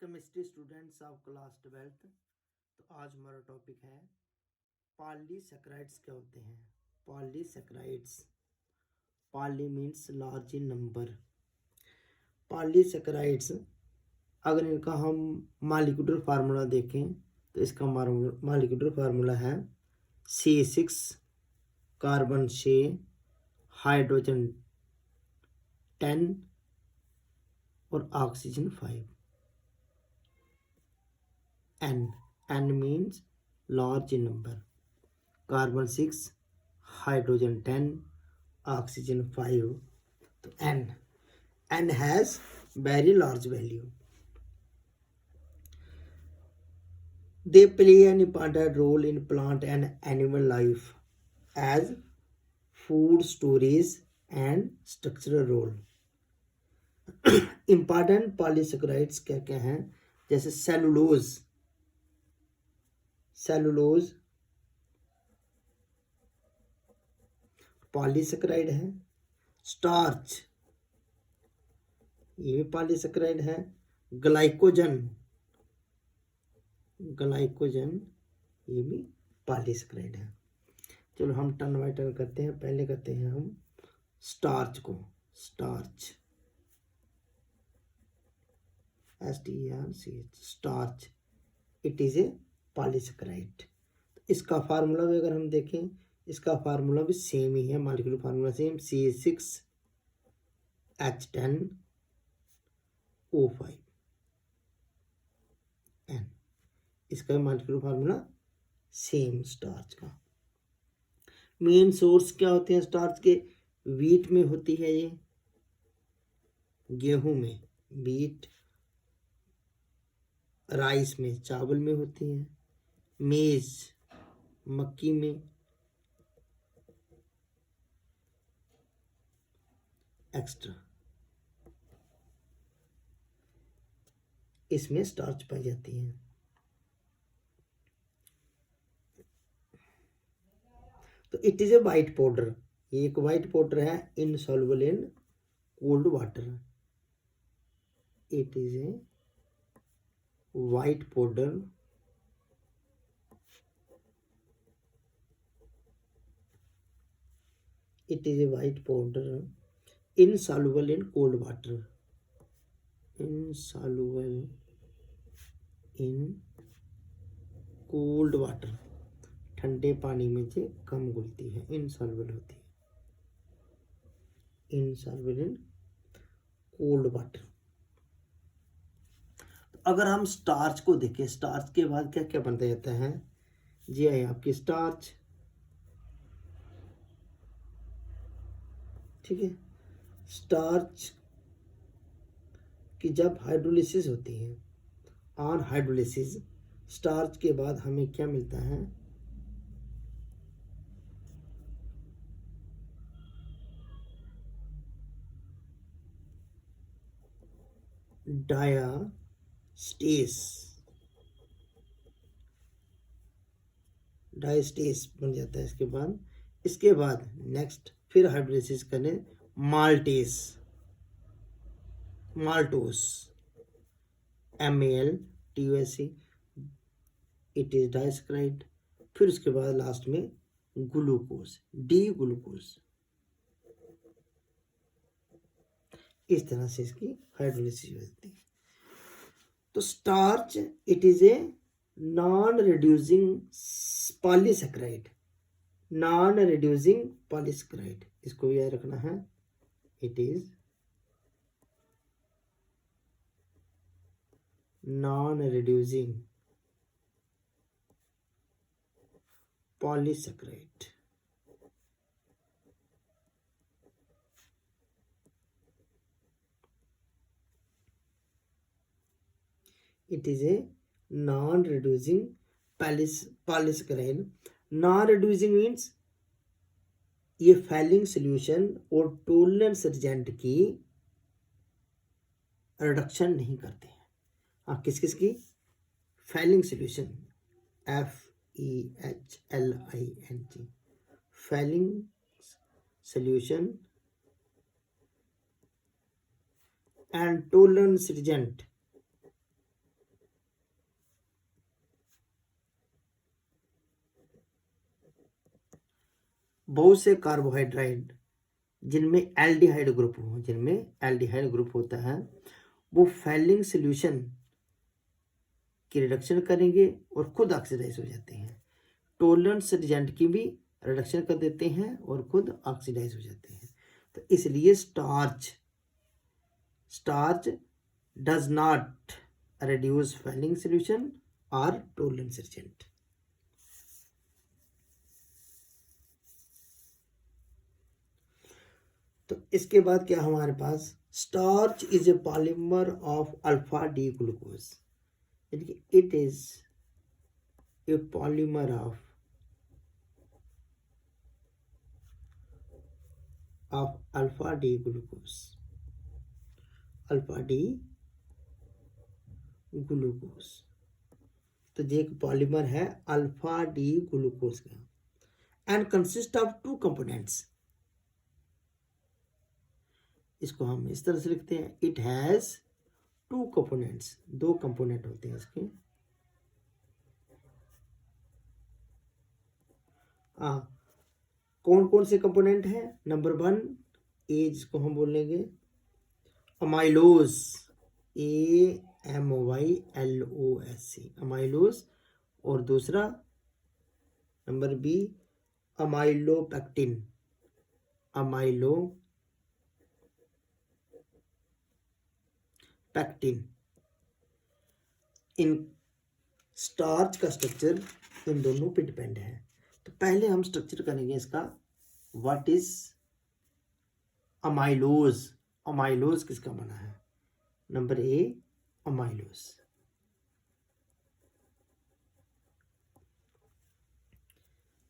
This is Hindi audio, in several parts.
Chemistry students of class 12th। तो आज हमारा टॉपिक है पॉलीसैकेराइड्स क्या होते हैं। Polysaccharides, poly means large in number. Polysaccharides अगर इनका हम मॉलिक्यूलर फार्मूला देखें तो इसका मॉलिक्यूलर फार्मूला है C6 कार्बन 6 हाइड्रोजन 10 और oxygen 5। N means large in number. Carbon 6, hydrogen 10, oxygen 5. तो N has very large value. They play an important role in plant and animal life as food storage and structural role. Important polysaccharides क्या क्या हैं, जैसे सेलुलोज पॉलीसैकेराइड है। स्टार्च ये भी पॉलीसैकेराइड है। ग्लाइकोजन ये भी पॉलीसैकेराइड है। चलो हम टर्न बाय टर्न करते हैं। पहले करते हैं हम स्टार्च को। Starch starch it is A polysaccharide. इसका फार्मूला भी अगर हम देखें, इसका फार्मूला भी सेम ही है, molecular formula same C6H10O5 N। इसका मॉलिक्यूलर फार्मूला सेम स्टार्च का। मेन सोर्स क्या होते हैं स्टार्च के? व्हीट में होती है, ये गेहूं में, व्हीट, राइस में, चावल में होती है, मेज मक्की में, एक्स्ट्रा इसमें स्टार्च पाई जाती है। तो it is A white powder, ये एक वाइट पाउडर है, insoluble in cold water. It is A white powder insoluble in cold water, insoluble in cold water, ठंडे पानी में से कम घुलती है, insoluble होती है, insoluble in cold water। अगर हम स्टार्च को देखें, स्टार्च के बाद क्या क्या बनता जाता है जी? है आपकी स्टार्च, ठीक है। स्टार्च की जब हाइड्रोलिसिस होती है, ऑन हाइड्रोलिसिस स्टार्च के बाद हमें क्या मिलता है? डायस्टेस बन जाता है। इसके बाद नेक्स्ट फिर हाइड्रोलिसिस करने माल्टोस MALTOS, इट इज डाइसक्राइड। फिर उसके बाद लास्ट में ग्लूकोज, डी ग्लूकोज। इस तरह से इसकी हाइड्रोलिसिस होती है। तो starch it is a non reducing polysaccharide, इसको भी याद रखना है। It is non reducing polysaccharide. It is a non-reducing polysaccharide। Non-reducing means ये फैलिंग सोल्यूशन और टोलरेंस रिजेंट की रिडक्शन नहीं करते हैं। हाँ, किस किस की? Fehling solution, FEHLING, Fehling solution and Tollens reagent बहुत से कार्बोहाइड्रेट जिनमें एल्डिहाइड ग्रुप हो, जिनमें एल्डिहाइड ग्रुप होता है, वो फैलिंग सोल्यूशन की रिडक्शन करेंगे और खुद ऑक्सीडाइज हो जाते हैं। टोलरेंस रिजेंट की भी रिडक्शन कर देते हैं और खुद ऑक्सीडाइज हो जाते हैं। तो इसलिए starch does not reduce Fehling solution or tolerance reagent। तो इसके बाद क्या हमारे पास, starch is a polymer of alpha D glucose, यानी कि it is a polymer of alpha D glucose, alpha D glucose. तो ये एक पॉलीमर है अल्फा डी ग्लूकोज का and consist of two components. इसको हम इस तरह से लिखते हैं, इट हैज टू कंपोनेंट्स, दो कंपोनेंट होते हैं इसके। कौन कौन से कंपोनेंट हैं? नंबर 1 ए, जिसको हम बोलेंगे अमाइलोज, AMYLOS, अमाइलोज। और दूसरा नंबर बी अमाइलोपेक्टिन, अमाइलोपेक्टिन। इन स्टार्च का स्ट्रक्चर इन दोनों पे डिपेंड है। तो पहले हम स्ट्रक्चर करेंगे इसका, व्हाट इज अमाइलोज। अमाइलोज किसका बना है? Number A amylose.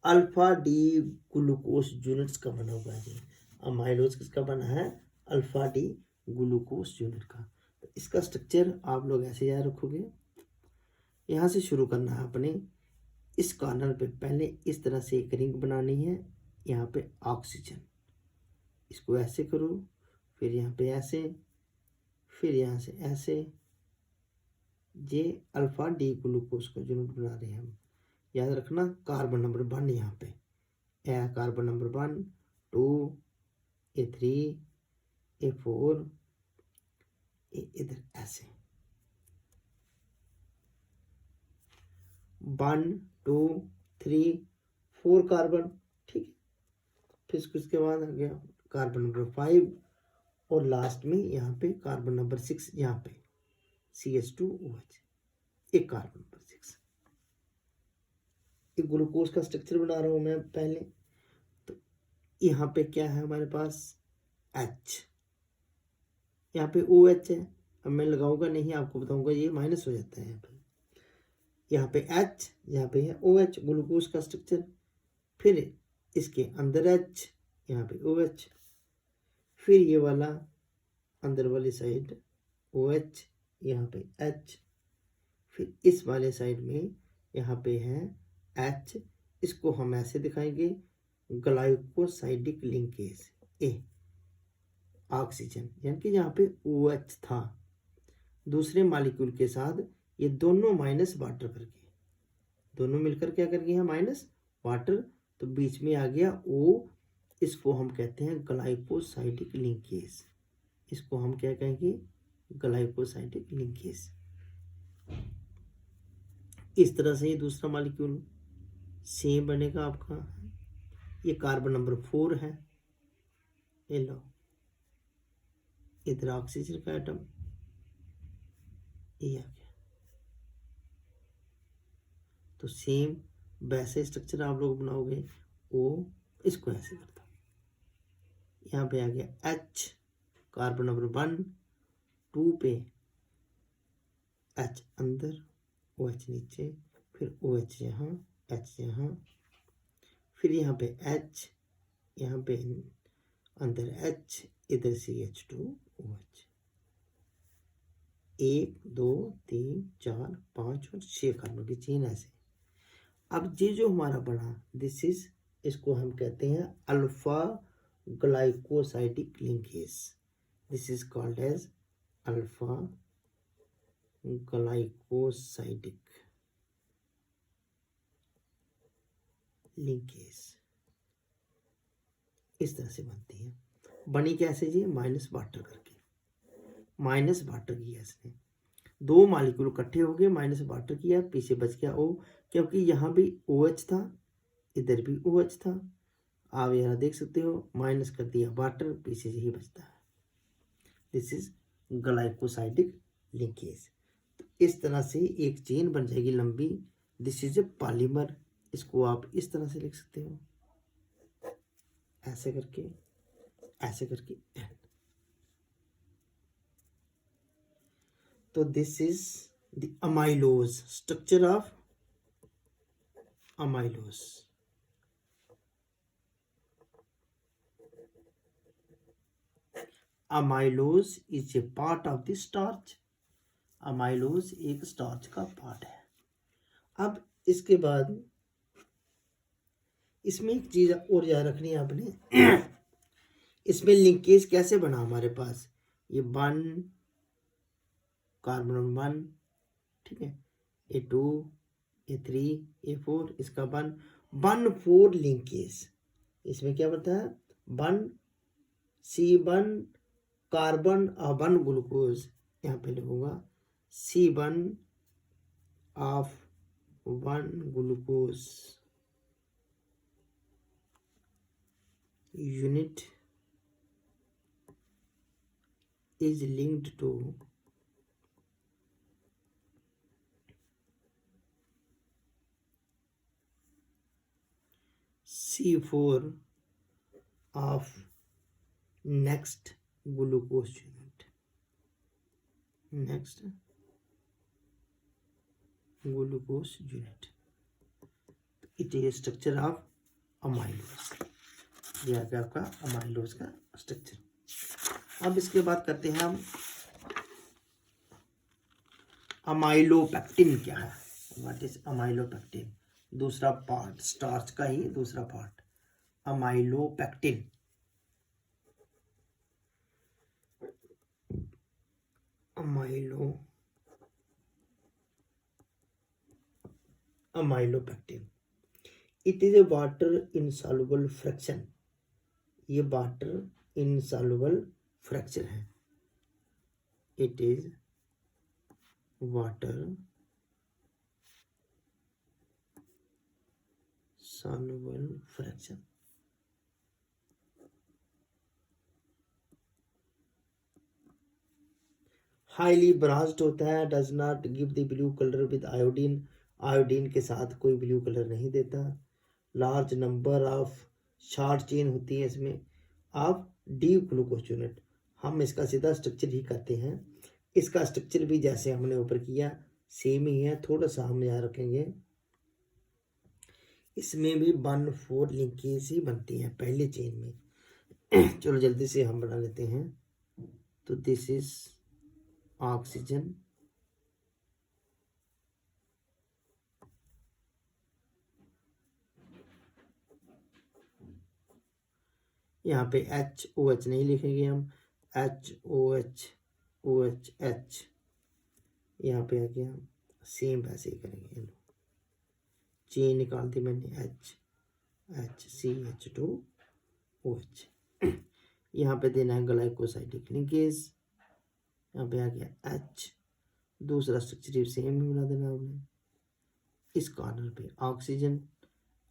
Alpha D glucose units का बना हुआ है। अमाइलोज किसका बना है? अल्फा डी ग्लूकोज यूनिट का। तो इसका स्ट्रक्चर आप लोग ऐसे याद रखोगे, यहाँ से शुरू करना है अपने। इस कॉर्नर पे पहले इस तरह से एक रिंग बनानी है, यहाँ पे ऑक्सीजन, इसको ऐसे करो, फिर यहाँ पे ऐसे, फिर यहाँ से ऐसे। ये अल्फा डी ग्लूकोज का यूनिट बना रहे हैं हम। याद रखना कार्बन नंबर 1 यहाँ पे, कार्बन नंबर 1, 2, A3, A4, इधर ऐसे 1, 2, 3, 4 कार्बन, ठीक है। फिर उसके बाद आ गया कार्बन नंबर 5 और लास्ट में यहाँ पे कार्बन नंबर 6, यहाँ पे CH2OH, एक कार्बन नंबर 6। एक ग्लूकोज का स्ट्रक्चर बना रहा हूँ मैं पहले। तो यहाँ पे क्या है हमारे पास? H, यहाँ पे OH है। अब मैं लगाऊंगा नहीं, आपको बताऊंगा, ये माइनस हो जाता है यहाँ पे H, यहाँ पे है OH, ग्लूकोज का स्ट्रक्चर। फिर इसके अंदर H, यहाँ पे OH, फिर ये वाला अंदर वाली साइड OH, यहाँ पे H, फिर इस वाले साइड में यहाँ पे है H। इसको हम ऐसे दिखाएंगे, ग्लाइकोसाइडिक लिंकेज ए, ऑक्सीजन, यानी कि यहाँ पे OH था दूसरे मॉलिक्यूल के साथ, ये दोनों माइनस वाटर करके, दोनों मिलकर क्या कर गए हैं? Minus water. तो बीच में आ गया O, इसको हम कहते हैं ग्लाइकोसाइडिक लिंकेज। इसको हम क्या कहेंगे? Glycosidic linkage. इस तरह से ये दूसरा मॉलिक्यूल सेम बनेगा आपका। ये कार्बन नंबर 4 है, ये लो, इधर ऑक्सीजन का एटम, ये आ गया। तो सेम वैसे स्ट्रक्चर आप लोग बनाओगे। ओ, इसको ऐसे करता हूँ, यहाँ पे आ गया H, कार्बन नंबर 1, 2 पे H अंदर, OH नीचे, फिर OH यहाँ, H यहाँ, फिर यहाँ पे H, यहाँ पे अंदर H, इधर CH2OH। 1, 2, 3, 4, 5 और 6 कार्बन की चेन ऐसे। अब ये जो हमारा बना, दिस इज, इसको हम कहते हैं alpha glycosidic linkage. This is called as alpha glycosidic linkage. इस तरह से बनती है। बनी कैसे जी, माइनस वाटर करके, माइनस वाटर किया इसने, दो मालिक्यूल इकट्ठे हो गए, माइनस वाटर किया, पीछे बच गया O, क्योंकि यहाँ भी OH था, इधर भी OH था। आप यहाँ देख सकते हो, माइनस कर दिया वाटर, पीछे यही बचता है। This is glycosidic linkage. तो इस तरह से एक चेन बन जाएगी लंबी। This is a polymer. इसको आप इस तरह से लिख सकते हो, ऐसे करके, ऐसे करके एंड। तो this is the amylose, structure of amylose. Amylose is a part of the starch. Amylose एक स्टार्च का पार्ट है। अब इसके बाद इसमें एक चीज और याद रखनी है आपने, इसमें लिंकेज कैसे बना हमारे पास, ये 1 कार्बन 1, ठीक है, A2 A3 A4, इसका 1 1 4 लिंकेज। इसमें क्या बनता है, 1 C1 कार्बन और 1 ग्लूकोज, यहाँ पे लिखूंगा C1 of 1 glucose unit is linked to C4 of next glucose unit. Next glucose unit. It is structure of amylose. ये आ गया आपका अमाइलोज का स्ट्रक्चर। अब इसके बाद करते हैं हम अमाइलोपेक्टिन क्या है। व्हाट इज अमाइलोपेक्टिन, दूसरा पार्ट, स्टार्च का ही दूसरा part, amylopectin. Amylopectin, it is A water insoluble fraction. ये वाटर इनसॉल्युबल फ्रैक्चर है। It is water soluble fraction. Highly branched होता है, does not give the blue colour with iodine. Iodine के साथ कोई ब्लू कलर नहीं देता। Large number of short chain होती है इसमें ऑफ डी ग्लूकोज यूनिट। हम इसका सीधा स्ट्रक्चर ही करते हैं। इसका स्ट्रक्चर भी जैसे हमने ऊपर किया सेम ही है, थोड़ा सा हम याद रखेंगे, इसमें भी 1 4 लिंकेज ही बनती है पहले चेन में। चलो जल्दी से हम बना लेते हैं। तो दिस इज ऑक्सीजन, यहाँ पे HOH नहीं लिखेंगे हम, HOH OHH, यहाँ पे आ गया, सेम वैसे ही करेंगे। चेन निकाल दी मैंने, HCH2OH। यहाँ पे देना है ग्लाइकोसाइडिक लिंकेज, यहाँ पे आ गया H, दूसरा स्ट्रक्चर सेम ही बना देना हमने। इस कॉर्नर पे ऑक्सीजन,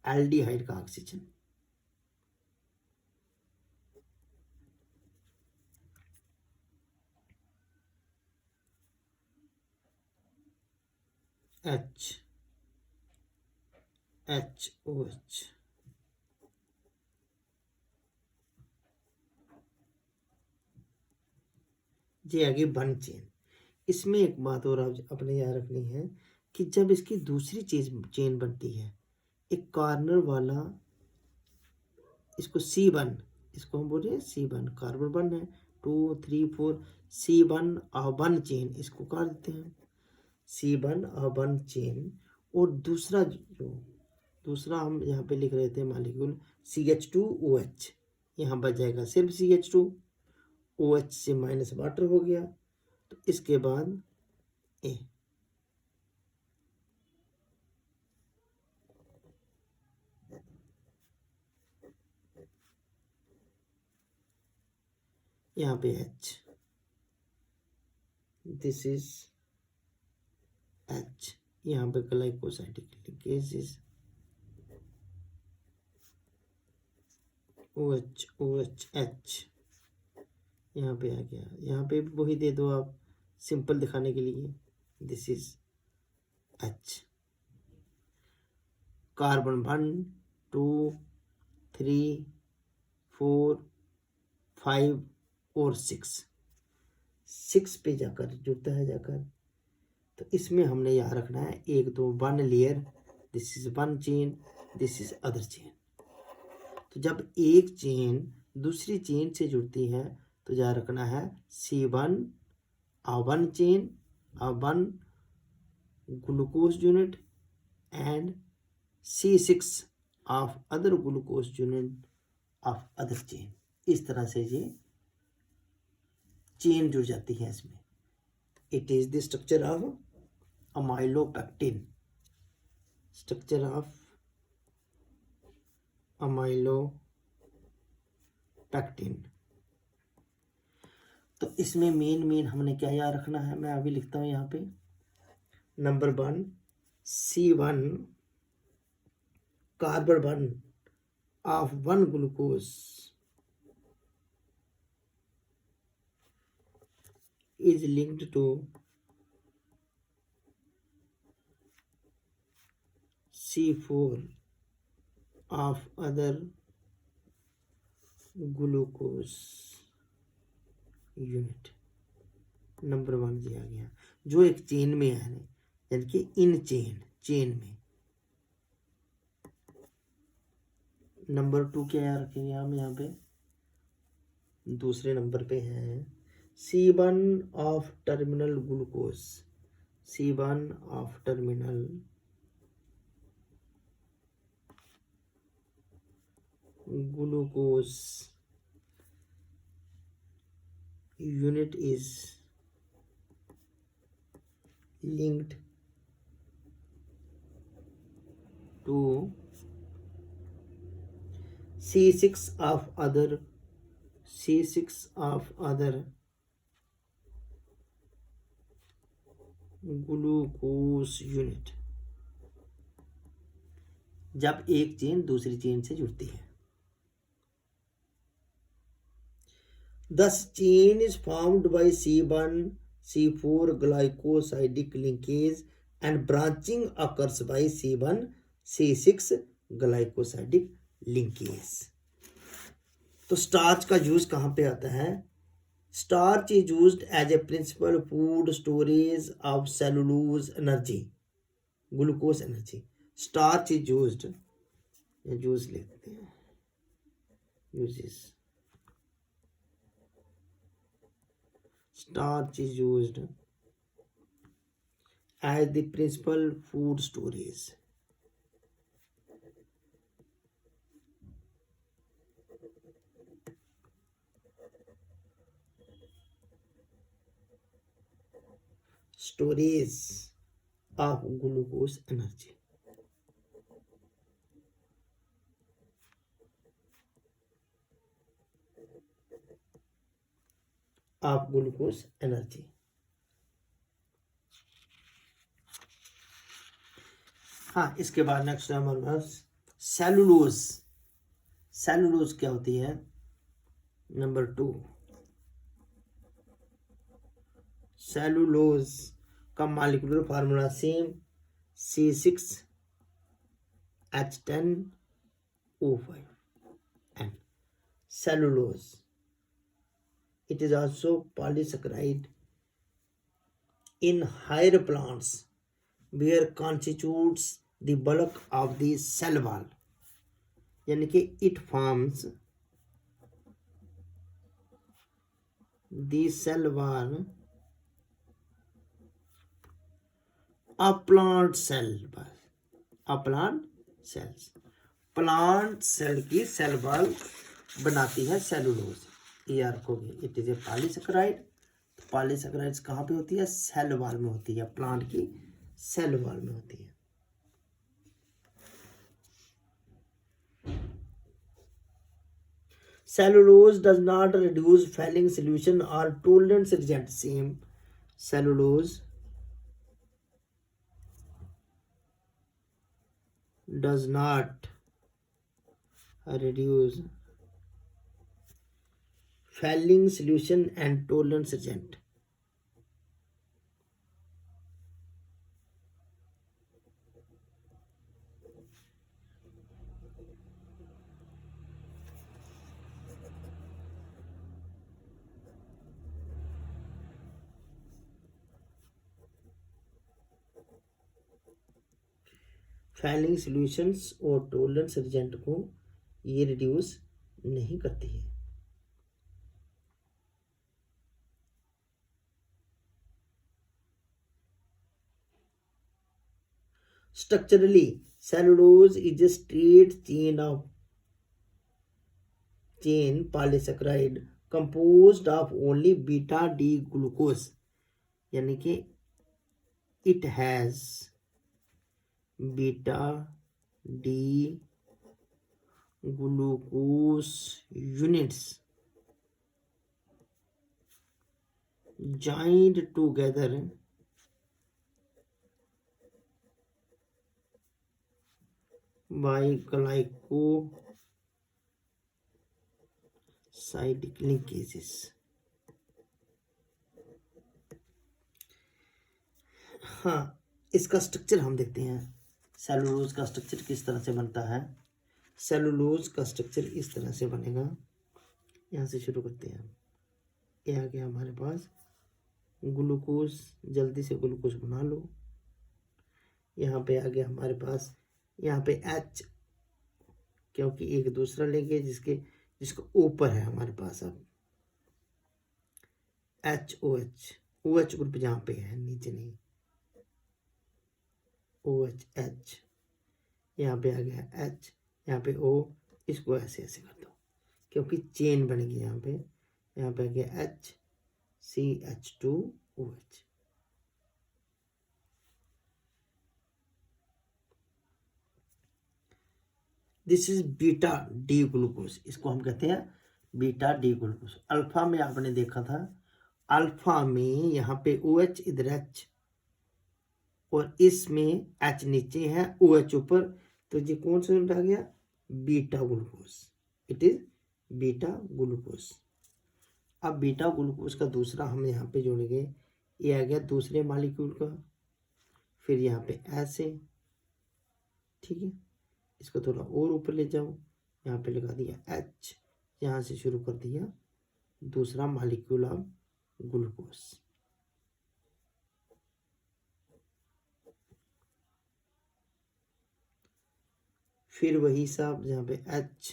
एल्डिहाइड का ऑक्सीजन, HOH, ये आगे 1 चेन। इसमें एक बात और अपने याद रखनी है कि जब इसकी दूसरी चेन बनती है, एक कॉर्नर वाला, इसको C1, इसको हम बोल रहे हैं C1, कार्बन 1 है, 2 3 4, C1 और 1 चेन, इसको काट देते हैं, C1 और 1 चेन। और दूसरा जो दूसरा हम यहाँ पे लिख रहे थे मालिक्यूल CH2OH, यहाँ बच जाएगा सिर्फ CH2, OH से माइनस वाटर हो गया। तो इसके बाद ए, यहाँ पे H, दिस इज H, यहाँ पे glycosidic linkage is OH OH H, यहाँ पे आ गया। यहाँ पे वही दे दो आप सिंपल दिखाने के लिए, दिस इज H। कार्बन 1 2 3 4 5 और 6 पे जाकर जुड़ता है जाकर। तो इसमें हमने यहाँ रखना है 1 2 1 layer, this is 1 chain, this is other chain. तो जब एक चेन दूसरी चेन से जुड़ती है तो यहाँ रखना है C1 1 chain 1 glucose unit and C6 of other glucose unit of other chain. इस तरह से ये चेन जुड़ जाती है इसमें। It is the structure of amylopectin, structure of amylopectin. तो इसमें मेन हमने क्या याद रखना है, मैं अभी लिखता हूं यहाँ पे। Number 1 C1 carbon 1 of 1 glucose is linked to C4 of other glucose unit। Number 1 दिया गया जो एक चेन में है, यानी कि इन चेन में। नंबर 2 क्या रखेंगे हम यहाँ पे, दूसरे नंबर पे है C1 of terminal glucose, C1 of terminal glucose unit is linked to C6 of other glucose unit. जब एक चेन दूसरी चेन से जुड़ती है, thus chain is formed by C1 C4 glycosidic linkage and branching occurs by C1 C6 glycosidic linkage। तो स्टार्च का यूज कहां पे आता है, starch is used as a principal food storage of cellulose energy, glucose energy। starch is used, use लेते हैं, uses, starch is used as the principal food storage of glucose energy। of glucose energy। हाँ, इसके बाद नेक्स्ट है हमारे पास सेलुलोज। सेलुलोज क्या होती है, नंबर 2 सेलुलोज का molecular formula same, C6H10O5 and cellulose, it is also polysaccharide in higher plants where constitutes the bulk of the cell wall, यानी कि it forms the cell wall of plant cell, plant cells, plant cell की सेल वॉल बनाती है सेलुलोज। ये रखोगे, it is a polysaccharide. Polysaccharides कहाँ पे होती है, सेल वॉल में होती है, प्लांट की सेल वॉल में होती है। Cellulose does not reduce failing solution or tolerance reagent. Same. Cellulose does not reduce failing solution and tolerance agent. Falling solutions और टोलरेंस एजेंट को ये रिड्यूस नहीं करती है। Structurally cellulose is a straight chain polysaccharide composed of only beta D glucose, यानी कि it has beta D glucose units joined together by glycosidic linkages। हाँ, इसका स्ट्रक्चर हम देखते हैं। सेलुलोज का स्ट्रक्चर किस तरह से बनता है। सेलुलोज का स्ट्रक्चर इस तरह से बनेगा। यहाँ से शुरू करते हैं। ये आ गया हमारे पास ग्लूकोज, जल्दी से ग्लूकोज बना लो। यहाँ पे आ गया हमारे पास, यहाँ पे H, क्योंकि एक दूसरा लेंगे जिसका ऊपर है हमारे पास। अब HOH, OH ग्रुप जहाँ पे है, नीचे नहीं, OH, यहाँ पे आ गया H, यहाँ पे O, इसको ऐसे ऐसे कर दो क्योंकि चेन बनेगी। यहाँ पे आ गया HCH2OH। This is beta D glucose, इसको हम कहते हैं बीटा डी ग्लूकोज। अल्फा में आपने देखा था, अल्फा में यहाँ पे OH इधर H और इसमें H नीचे है, OH ऊपर, तो ये कौन सा यूनिट आ गया, beta glucose. It is beta glucose. अब बीटा ग्लूकोज का दूसरा हम यहाँ पे जोड़ेंगे, ये आ गया दूसरे मॉलिक्यूल का, फिर यहाँ पे ऐसे, ठीक है। इसको थोड़ा और ऊपर ले जाओ, यहाँ पे लगा दिया H, यहाँ से शुरू कर दिया दूसरा मॉलिक्यूल ऑफ ग्लूकोज। फिर वही साहब, यहाँ पे H,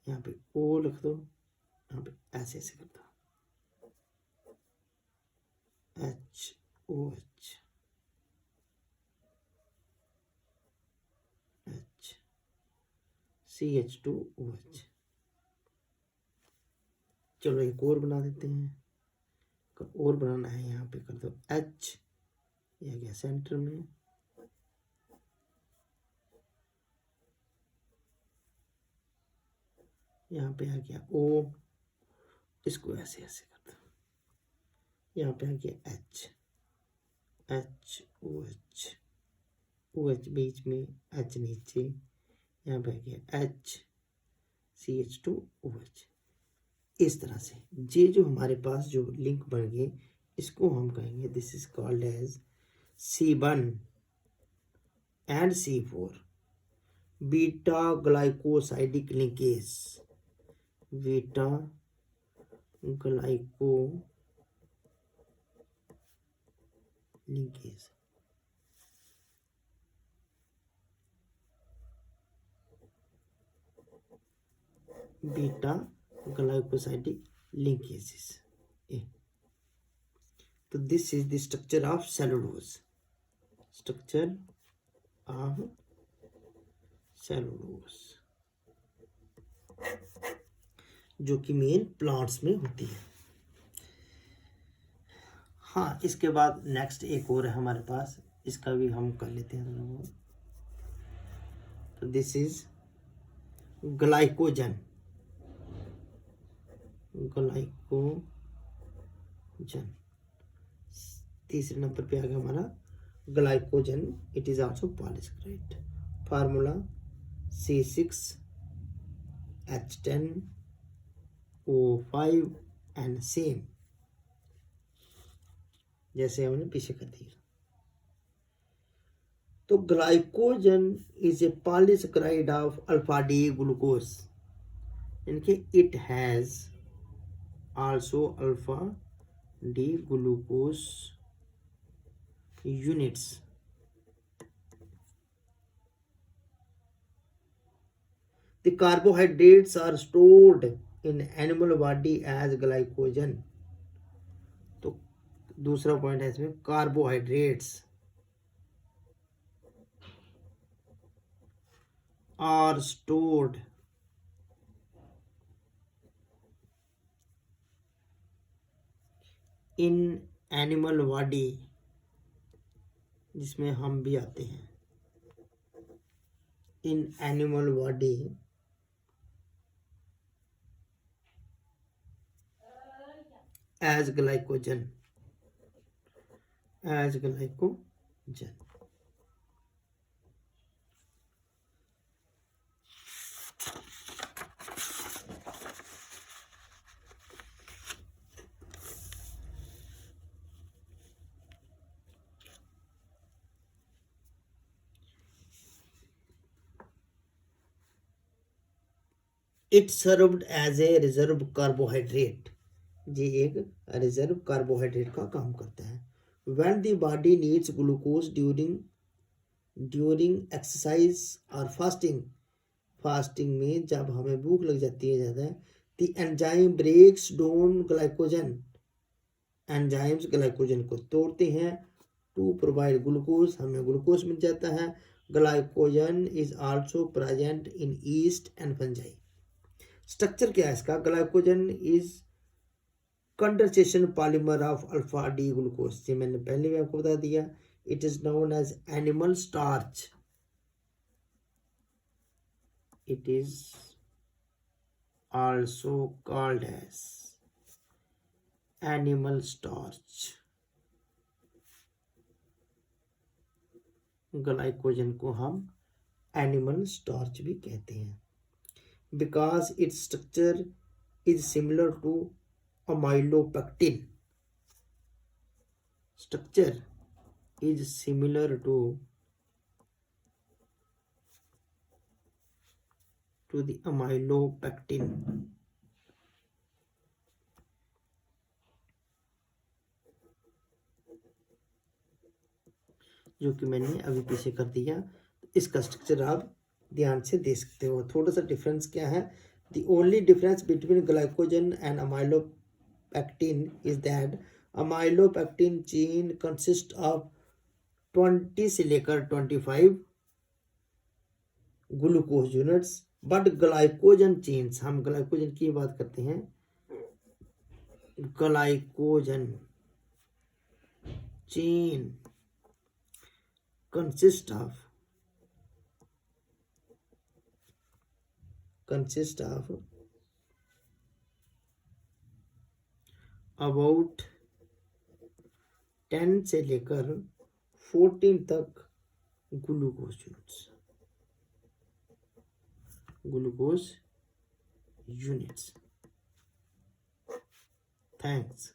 यहाँ पे O लिख दो, यहाँ पे ऐसे ऐसे कर दो, HOH, CH2OH। चलो एक और बना देते हैं, और बनाना है, यहाँ पे कर दो H, ये गया सेंटर में, यहाँ पे आ गया O, इसको ऐसे ऐसे कर दो, यहाँ पे आ गया H, HOH, OH बीच में, H नीचे, यहाँ पे आ गया H, CH2OH। इस तरह से ये जो हमारे पास जो लिंक बन गए, इसको हम कहेंगे this is called as C1 and C4 beta glycosidic linkage. Beta glyco linkage. Beta glycosidic linkages. तो this is the structure of cellulose. Structure of cellulose जो कि मेन प्लांट्स में होती है। हाँ, इसके बाद नेक्स्ट एक और है हमारे पास, इसका भी हम कर लेते हैं थोड़ा बहुत। तो दिस इज ग्लाइकोजन। ग्लाइकोजन। तीसरे नंबर पे आ गया हमारा glycogen, it is also polysaccharide. Formula C6H10O5 and same जैसे हमने पीछे कर दिया। तो glycogen is a polysaccharide of alpha D glucose, इनके it has also alpha D glucose units. The carbohydrates are stored in animal body as glycogen। तो दूसरा पॉइंट है इसमें, carbohydrates are stored in animal body, जिसमें हम भी आते हैं, in animal body as glycogen, as glycogen। It served as a reserve carbohydrate, ये एक रिजर्व कार्बोहाइड्रेट का काम करता है। When the body needs glucose during exercise or fasting, fasting में जब हमें भूख लग जाती है ज़्यादा, the enzyme breaks down glycogen, enzymes glycogen को तोड़ते हैं टू प्रोवाइड ग्लूकोज, हमें ग्लूकोज मिल जाता है। Glycogen is also present in yeast and fungi. Structure क्या है इसका? Glycogen is condensation polymer of alpha D glucose, ये मैंने पहले भी आपको बता दिया। It is known as animal starch, it is also called as animal starch. Glycogen को हम एनिमल स्टार्च भी कहते हैं, because its structure is similar to amylopectin, structure is similar to the amylopectin। जो कि मैंने अभी पीछे कर दिया। इसका स्ट्रक्चर आप ध्यान से देख सकते हो। थोड़ा सा डिफरेंस क्या है? The only difference between glycogen and amylopectin is that amylopectin chain consists of 20 से लेकर 25 glucose units, but glycogen chains, हम ग्लाइकोजन की बात करते हैं, glycogen chain consist of about 10 से लेकर 14 तक ग्लूकोज यूनिट्स। थैंक्स।